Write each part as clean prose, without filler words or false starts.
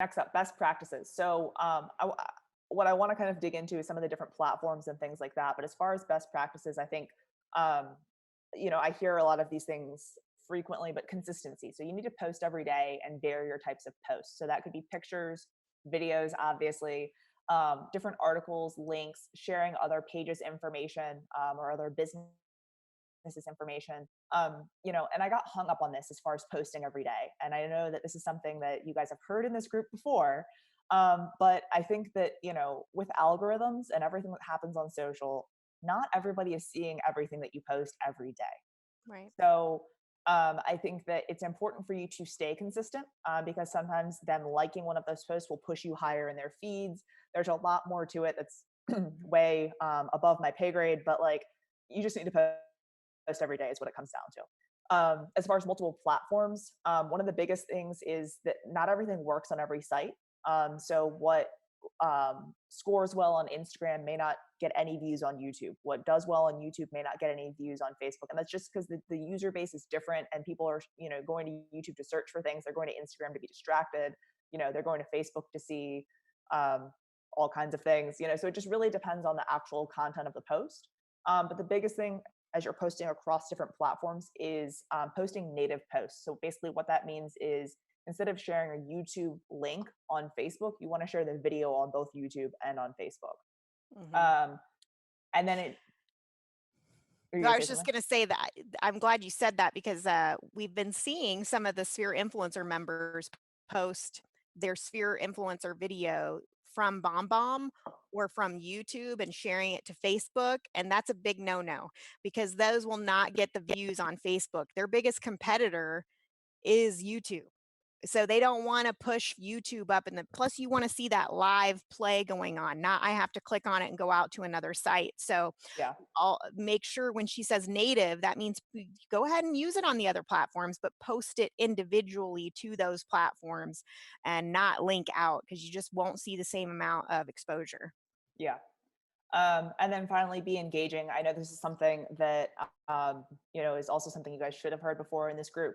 Next up, best practices. So, what I want to kind of dig into is some of the different platforms and things like that. But as far as best practices, I think, um, I hear a lot of these things frequently, but consistency. So you need to post every day and vary your types of posts. So that could be pictures, videos, obviously, different articles, links, sharing other pages information, or other businesses information. And I got hung up on this as far as posting every day. And I know that this is something that you guys have heard in this group before. But I think that, with algorithms and everything that happens on social, not everybody is seeing everything that you post every day. Right. So I think that it's important for you to stay consistent, because sometimes them liking one of those posts will push you higher in their feeds. There's a lot more to it that's way above my pay grade, but like you just need to post every day is what it comes down to. As far as multiple platforms, one of the biggest things is that not everything works on every site. So what scores well on Instagram may not get any views on YouTube. What does well on YouTube may not get any views on Facebook. And that's just because the user base is different and people are, going to YouTube to search for things. They're going to Instagram to be distracted. They're going to Facebook to see all kinds of things, so it just really depends on the actual content of the post. But the biggest thing as you're posting across different platforms is posting native posts. So basically what that means is instead of sharing a YouTube link on Facebook, you want to share the video on both YouTube and on Facebook. Hmm. Um, and then are you I gonna say was just something? going to say that I'm glad you said that because we've been seeing some of the Sphere influencer members post their Sphere influencer video from BombBomb or from YouTube and sharing it to Facebook. And that's a big no no because those will not get the views on Facebook. Their biggest competitor is YouTube. So they don't wanna push YouTube up, and the plus you wanna see that live play going on, not I have to click on it and go out to another site. So Yeah. I'll make sure when she says native, that means go ahead and use it on the other platforms, but post it individually to those platforms and not link out because you just won't see the same amount of exposure. Yeah. And then finally, be engaging. I know this is something that is also something you guys should have heard before in this group.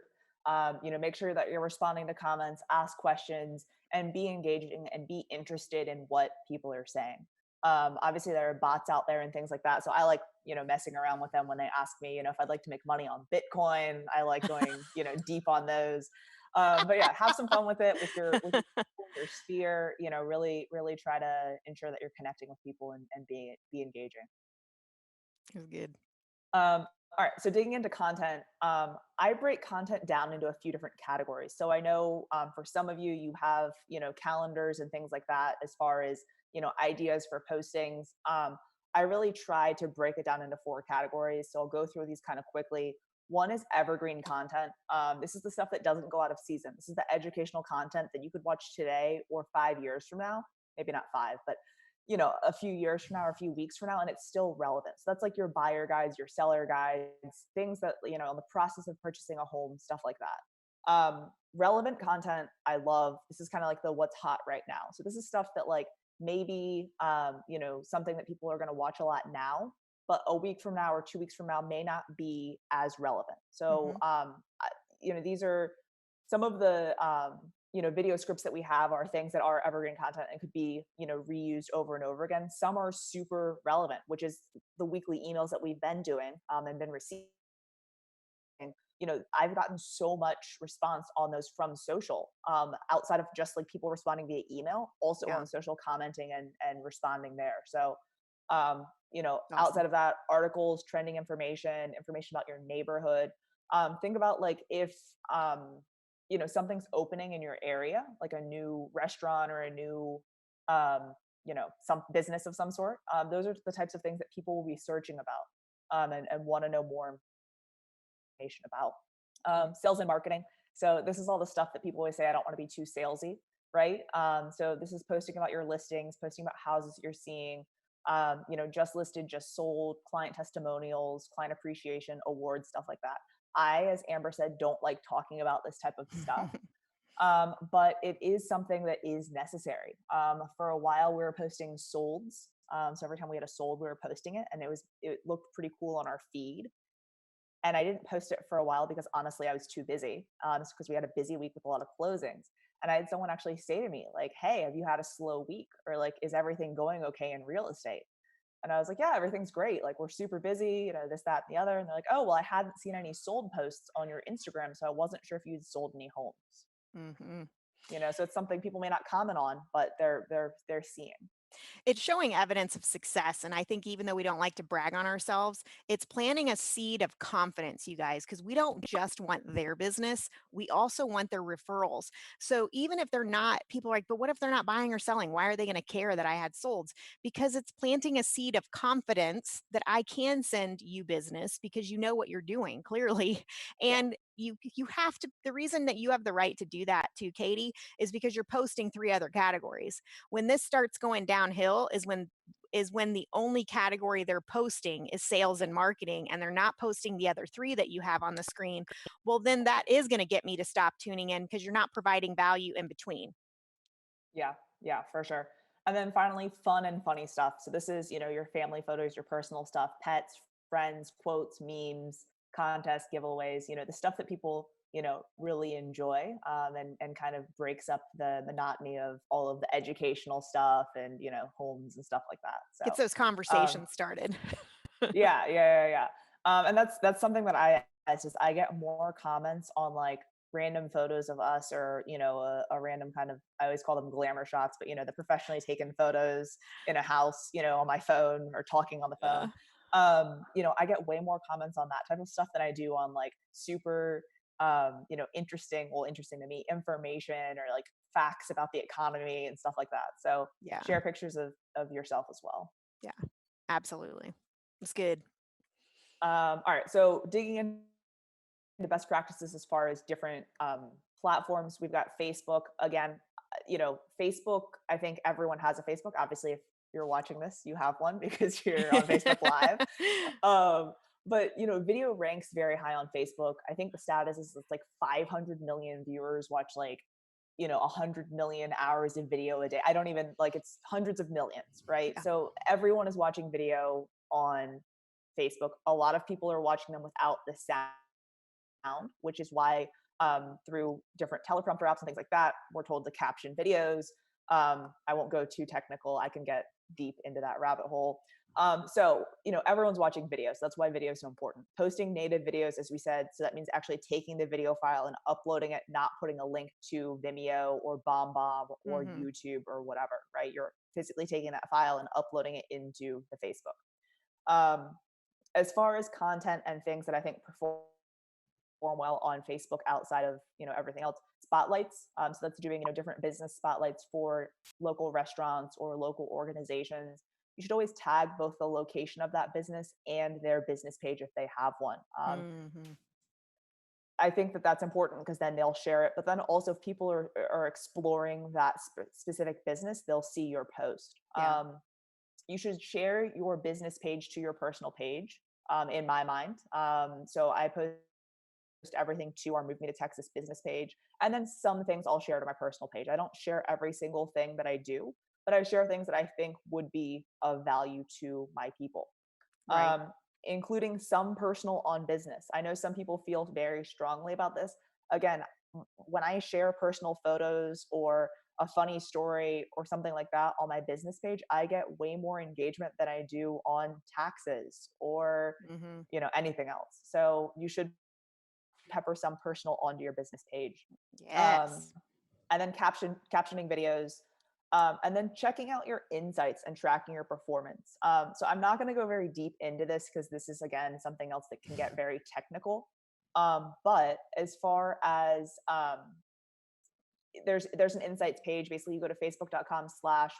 Make sure that you're responding to comments, ask questions, and be engaging and be interested in what people are saying. Obviously, there are bots out there and things like that. So I like messing around with them when they ask me if I'd like to make money on Bitcoin. I like going deep on those. But yeah, have some fun with it with your sphere. Really try to ensure that you're connecting with people and be engaging. It was good. All right, so digging into content, I break content down into a few different categories. So I know for some of you, you have calendars and things like that as far as ideas for postings. I really try to break it down into four categories. So I'll go through these kind of quickly. One is evergreen content. This is the stuff that doesn't go out of season. This is the educational content that you could watch today or 5 years from now. Maybe not five, but a few years from now or a few weeks from now, and it's still relevant. So that's like your buyer guides, your seller guides, things that, in the process of purchasing a home, stuff like that. Relevant content, I love. This is kind of like the what's hot right now. So this is stuff that like maybe, something that people are going to watch a lot now, but a week from now or 2 weeks from now may not be as relevant. So, Mhm. these are some of the video scripts that we have are things that are evergreen content and could be reused over and over again. Some are super relevant, which is the weekly emails that we've been doing and been receiving. I've gotten so much response on those from social, outside of just like people responding via email, also Yeah. on social, commenting and responding there. So Awesome. outside of that, articles, trending information about your neighborhood. Think about like if something's opening in your area, like a new restaurant or a new some business of some sort. Those are the types of things that people will be searching about, and want to know more information about. Sales and marketing. So this is all the stuff that people always say, I don't want to be too salesy, right? So this is posting about your listings, posting about houses you're seeing, just listed, just sold, client testimonials, client appreciation, awards, stuff like that. I, as Amber said, don't like talking about this type of stuff. But it is something that is necessary. For a while, we were posting solds. So every time we had a sold, we were posting it, and it looked pretty cool on our feed. And I didn't post it for a while because honestly, I was too busy. Because we had a busy week with a lot of closings. And I had someone actually say to me, like, hey, have you had a slow week? Or like, is everything going okay in real estate? And I was like, yeah, everything's great. Like, we're super busy, this, that, and the other. And they're like, oh, well, I hadn't seen any sold posts on your Instagram. So I wasn't sure if you'd sold any homes. Mhm. So it's something people may not comment on, but they're seeing. It's showing evidence of success, and I think even though we don't like to brag on ourselves, it's planting a seed of confidence, you guys, because we don't just want their business, we also want their referrals. So even if they're not, people are like, but what if they're not buying or selling? Why are they going to care that I had solds? Because it's planting a seed of confidence that I can send you business because you know what you're doing clearly. Yeah. And you have to, the reason that you have the right to do that too, Katie, is because you're posting three other categories. When this starts going downhill is when the only category they're posting is sales and marketing, and they're not posting the other three that you have on the screen. Well, then that is going to get me to stop tuning in because you're not providing value in between. Yeah, yeah, for sure. And then finally, fun and funny stuff. So this is, your family photos, your personal stuff, pets, friends, quotes, memes, contests, giveaways, the stuff that people, really enjoy, and kind of breaks up the monotony of all of the educational stuff and, homes and stuff like that. Gets So, those um, conversations started. yeah, yeah, yeah, yeah. And that's something that it's just I get more comments on like random photos of us or a random kind of I always call them glamour shots, but the professionally taken photos in a house, on my phone or talking on the Yeah. phone. I get way more comments on that type of stuff than I do on like super interesting to me information or like facts about the economy and stuff like that. So Yeah. share pictures of yourself as well. Yeah. Absolutely. It's good. All right, so digging into best practices as far as different platforms, we've got Facebook. Again, Facebook. I think everyone has a Facebook. Obviously, if you're watching this, you have one because you're on Facebook Live. But video ranks very high on Facebook. I think the status is it's like 500 million viewers watch like 100 million hours of video a day. I don't even like it's hundreds of millions, right? Yeah. So everyone is watching video on Facebook. A lot of people are watching them without the sound, which is why through different teleprompter apps and things like that, we're told to caption videos. I won't go too technical. I can get deep into that rabbit hole. So, everyone's watching videos. That's why video is so important. Posting native videos, as we said, so that means actually taking the video file and uploading it, not putting a link to Vimeo or BombBomb or Hmm. YouTube or whatever, right? You're physically taking that file and uploading it into the Facebook. Um, as far as content and things that I think perform well on Facebook outside of everything else. Spotlights, so that's doing different business spotlights for local restaurants or local organizations. You should always tag both the location of that business and their business page if they have one. Hmm. I think that that's important because then they'll share it. But then also, if people are exploring that specific business, they'll see your post. Yeah. You should share your business page to your personal page. In my mind, so I post everything to our Move Me to Texas business page. And then some things I'll share to my personal page. I don't share every single thing that I do, but I share things that I think would be of value to my people, Right. um, including some personal on business. I know some people feel very strongly about this. Again, when I share personal photos or a funny story or something like that on my business page, I get way more engagement than I do on taxes or Hmm. anything else. So you should pepper some personal onto your business page. Um, Yes. and then captioning videos, and then checking out your insights and tracking your performance. So I'm not going to go very deep into this because this is again something else that can get very technical. But as far as there's an insights page. Basically, you go to facebook.com/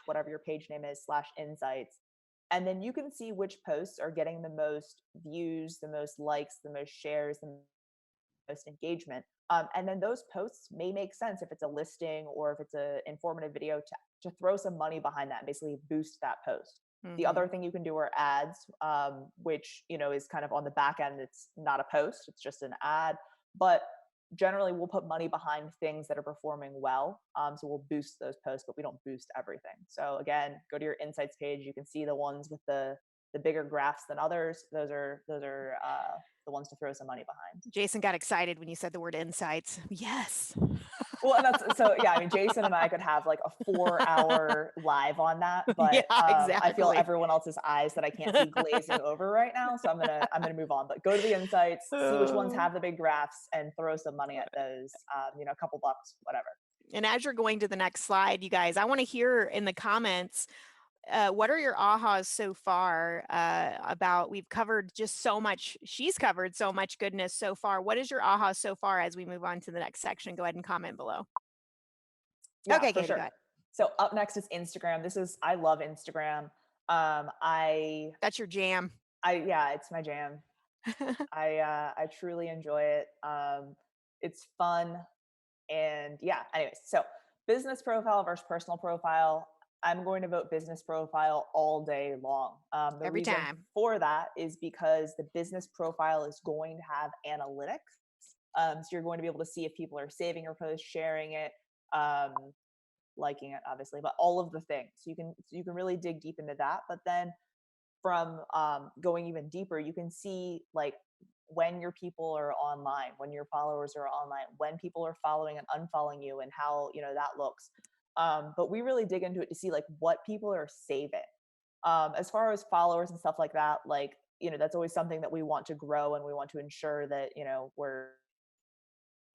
whatever your page name is /insights, and then you can see which posts are getting the most views, the most likes, the most shares, the most engagement. And then those posts may make sense if it's a listing or if it's an informative video to throw some money behind that and basically boost that post. The Hmm. other thing you can do are ads, which is kind of on the back end. It's not a post; it's just an ad. But generally, we'll put money behind things that are performing well. So we'll boost those posts, but we don't boost everything. So again, go to your insights page. You can see the ones with the bigger graphs than others. Those are the ones to throw some money behind. Jason got excited when you said the word insights. Yes. Well, and that's so yeah, I mean, Jason and I could have like a 4-hour live on that, but, Yeah, I feel exactly. everyone else's eyes that I can't see glazing over right now, so I'm gonna move on, but go to the insights, see which ones Oh. have the big graphs, and throw some money at those, a couple bucks, whatever. And as you're going to the next slide, you guys, I want to hear in the comments, what are your ahas so far about we've covered just so much. She's covered so much goodness so far. What is your aha so far as we move on to the next section? Go ahead and comment below. Yeah, Okay, for Katie, go sure. ahead. So up next is Instagram. I love Instagram. Um, I That's your jam. yeah, it's my jam. I truly enjoy it. It's fun. And yeah, anyways, so business profile versus personal profile. I'm going to vote business profile all day long. The Every reason time. for that is because the business profile is going to have analytics. So you're going to be able to see if people are saving your post, sharing it, um, liking it, obviously, but all of the things. So you can really dig deep into that. But then from going even deeper, you can see like when your people are online, when your followers are online, when people are following and unfollowing you, and how that looks. But we really dig into it to see like what people are saving. As far as followers and stuff like that, like that's always something that we want to grow, and we want to ensure that we're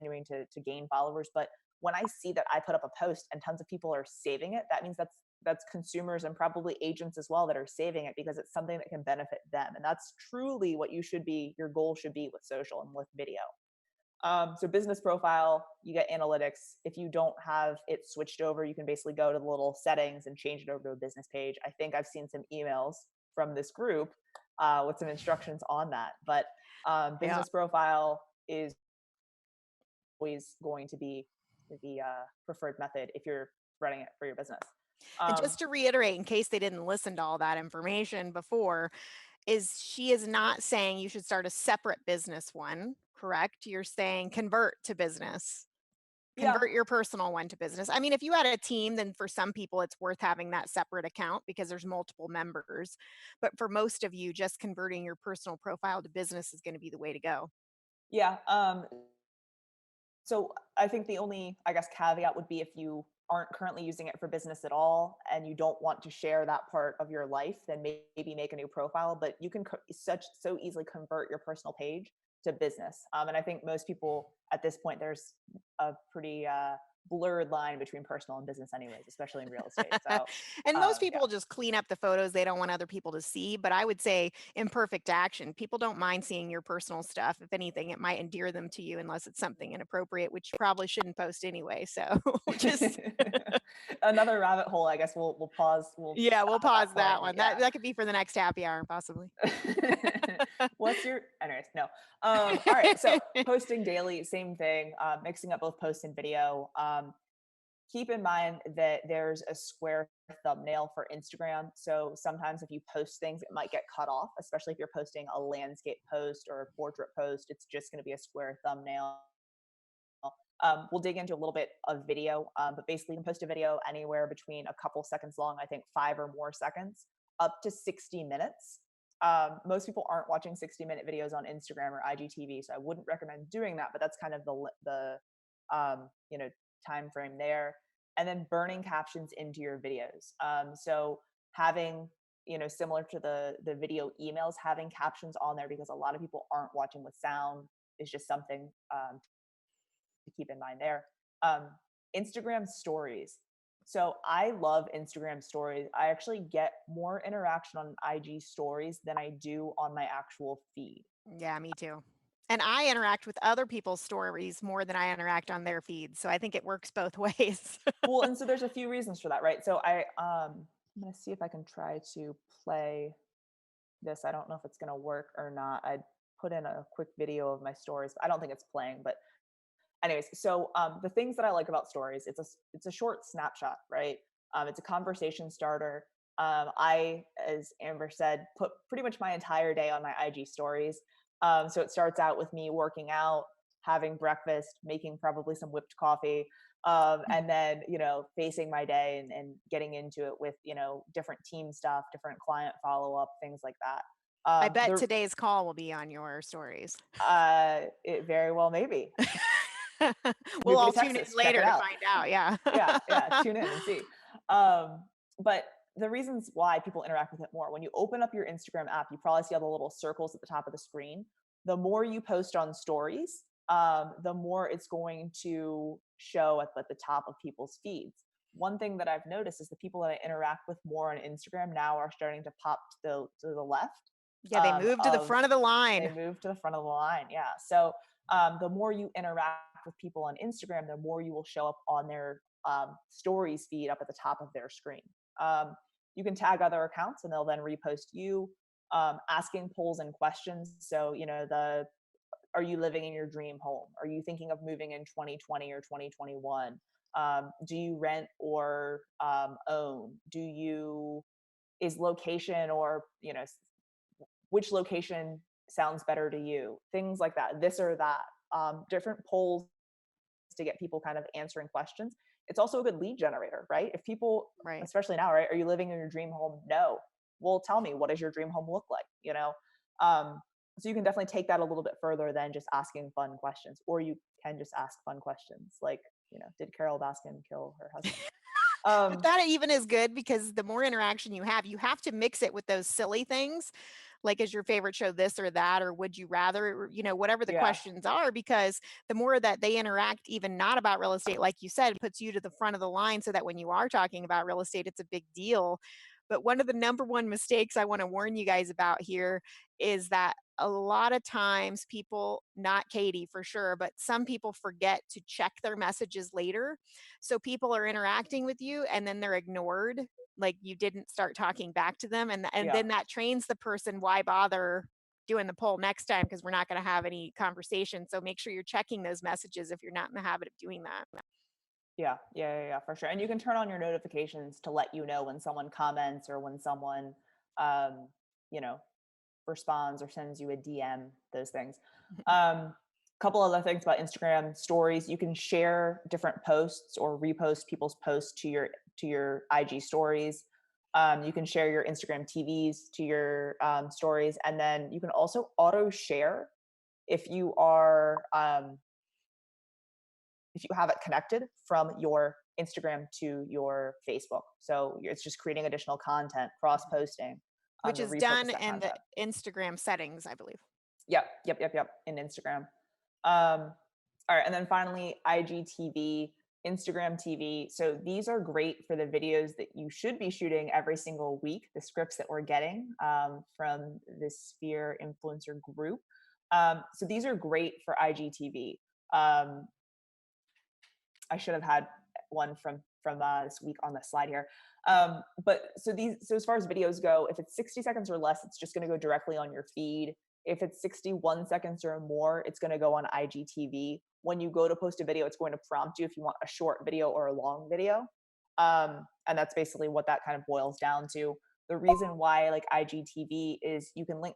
continuing to gain followers. But when I see that I put up a post and tons of people are saving it, that means that's consumers and probably agents as well that are saving it because it's something that can benefit them. And that's truly what your goal should be with social and with video. So business profile, you get analytics. If you don't have it switched over, you can basically go to the little settings and change it over to a business page. I think I've seen some emails from this group with some instructions on that. But Yeah. business profile is always going to be the preferred method if you're running it for your business. And Um, just to reiterate, in case they didn't listen to all that information before, is she is not saying you should start a separate business one, correct? You're saying convert to business. yeah, Convert your personal one to business. I mean, if you had a team, then for some people it's worth having that separate account because there's multiple members. But for most of you, just converting your personal profile to business is going to be the way to go. yeah. So I think the only, I guess, caveat would be if you aren't currently using it for business at all and you don't want to share that part of your life, then maybe make a new profile. But you can so easily convert your personal page to business. And I think most people at this point, there's a pretty blurred line between personal and business, anyways, especially in real estate. So And most yeah. people just clean up the photos they don't want other people to see. But I would say imperfect action. People don't mind seeing your personal stuff. If anything, it might endear them to you unless it's something inappropriate, which you probably shouldn't post anyway. So just Another rabbit hole. I guess we'll pause. We'll yeah, we'll stop at that pause point. that And one. yeah. That could be for the next happy hour, possibly. What's your anyways, no. All right. So posting daily, same thing. Mixing up both post and video. Keep in mind that there's a square thumbnail for Instagram. So sometimes if you post things, it might get cut off, especially if you're posting a landscape post or a portrait post. It's just going to be a square thumbnail. We'll dig into a little bit of video, but basically, you can post a video anywhere between a couple seconds long, I think 5 or more seconds, up to 60 minutes. Most people aren't watching 60-minute videos on Instagram or IGTV, so I wouldn't recommend doing that. But that's kind of the time frame there. And then burning captions into your videos. So having similar to the video emails, having captions on there because a lot of people aren't watching with sound is just something to keep in mind there. Um, Instagram stories. So I love Instagram stories. I actually get more interaction on IG stories than I do on my actual feed. Yeah, me too. And I interact with other people's stories more than I interact on their feeds. So I think it works both ways. Well, and so there's a few reasons for that, right? So I'm gonna see if I can try to play this. I don't know if it's gonna work or not. I put in a quick video of my stories. I don't think it's playing, but anyways, so the things that I like about stories, it's a short snapshot, right? It's a conversation starter. I, as Amber said, put pretty much my entire day on my IG stories. So it starts out with me working out, having breakfast, making probably some whipped coffee, and then facing my day and getting into it with different team stuff, different client follow up, things like that. I bet The today's call will be on your stories. it very well maybe. We'll Movie to all tune in Texas, check later it to out. find out, yeah. Yeah, yeah, tune in and see. But the reasons why people interact with it more, when you open up your Instagram app, you probably see all the little circles at the top of the screen. The more you post on stories, the more it's going to show at the top of people's feeds. One thing that I've noticed is the people that I interact with more on Instagram now are starting to pop to the left Yeah, they moved to the of front of the they line. move to the front of the line. Yeah. So the more you interact with people on Instagram, the more you will show up on their stories feed up at the top of their screen. Um, you can tag other accounts and they'll then repost you, asking polls and questions. So, are you living in your dream home? Are you thinking of moving in 2020 or 2021? Do you rent or own? Is location or, which location sounds better to you? Things like that, this or that. Different polls to get people kind of answering questions. It's also a good lead generator, right? If people, Right. especially now, right? Are you living in your dream home? No. Well, tell me, what does your dream home look like? Um, so you can definitely take that a little bit further than just asking fun questions, or you can just ask fun questions like, did Carol Baskin kill her husband? But Um, that even is good because the more interaction you have to mix it with those silly things, like, "Is your favorite show this or that?" or "Would you rather?" or, whatever the yeah, questions are, because the more that they interact, even not about real estate, like you said, it puts you to the front of the line so that when you are talking about real estate, it's a big deal. But one of the number one mistakes I wanna warn you guys about here is that a lot of times people, not Katie for sure, but some people forget to check their messages later. So people are interacting with you and then they're ignored, like you didn't start talking back to them, and yeah. then that trains the person, why bother doing the poll next time because we're not going to have any conversation. So make sure you're checking those messages if you're not in the habit of doing that. Yeah, yeah, yeah, yeah, for sure. And you can turn on your notifications to let you know when someone comments or when someone, um, you know, responds or sends you a DM, those things. Couple other things about Instagram stories. You can share different posts or repost people's posts to your IG stories. You can share your Instagram TVs to your stories, and then you can also auto share if you are if you have it connected from your Instagram to your Facebook. So it's just creating additional content, cross posting Which to is repurpose done that in the content. Instagram settings, I believe. Yep, yep, yep, yep. In Instagram. Um, all right, and then finally, IGTV, Instagram TV. So these are great for the videos that you should be shooting every single week. The scripts that we're getting from this Sphere influencer group. So these are great for IGTV. Um, I should have had one from this week on the slide here. But so as far as videos go, if it's 60 seconds or less, it's just going to go directly on your feed. If it's 61 seconds or more, it's going to go on IGTV. When you go to post a video, it's going to prompt you if you want a short video or a long video. And that's basically what that kind of boils down to. The reason why like IGTV is you can link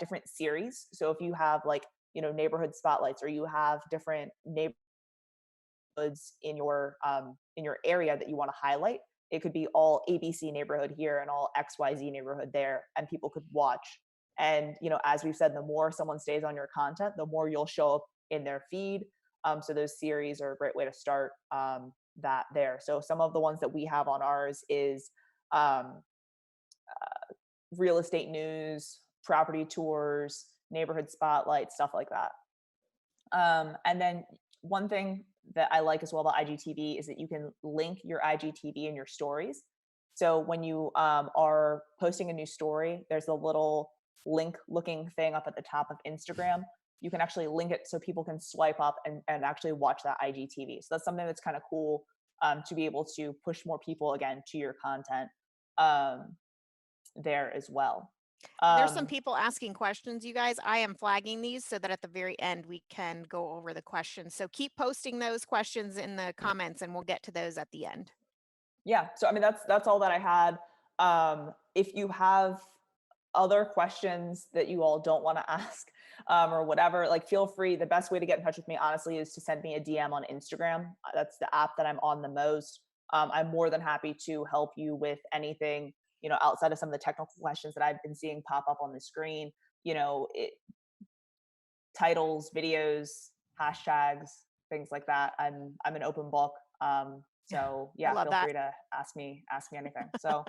different series. So if you have like neighborhood spotlights, or you have different neighborhoods in your area that you want to highlight, it could be all ABC neighborhood here and all XYZ neighborhood there, and people could watch. And as we've said, the more someone stays on your content, the more you'll show up in their feed. So those series are a great way to start that there. So some of the ones that we have on ours is um, real estate news, property tours, neighborhood spotlight, stuff like that. And then one thing that I like as well about IGTV is that you can link your IGTV in your stories. So when you are posting a new story, there's a little link looking thing up at the top of Instagram. You can actually link it so people can swipe up and actually watch that IGTV. So that's something that's kind of cool to be able to push more people again to your content um, there as well. There's some Um, people asking questions, you guys. I am flagging these so that at the very end we can go over the questions. So keep posting those questions in the comments and we'll get to those at the end. Yeah, so I mean that's all that I had. If you have other questions that you all don't want to ask or whatever, like feel free. The best way to get in touch with me, honestly, is to send me a DM on Instagram. That's the app that I'm on the most. I'm more than happy to help you with anything, outside of some of the technical questions that I've been seeing pop up on the screen. Titles, videos, hashtags, things like that. I'm an open book. So I yeah, love feel that. free to ask me anything. So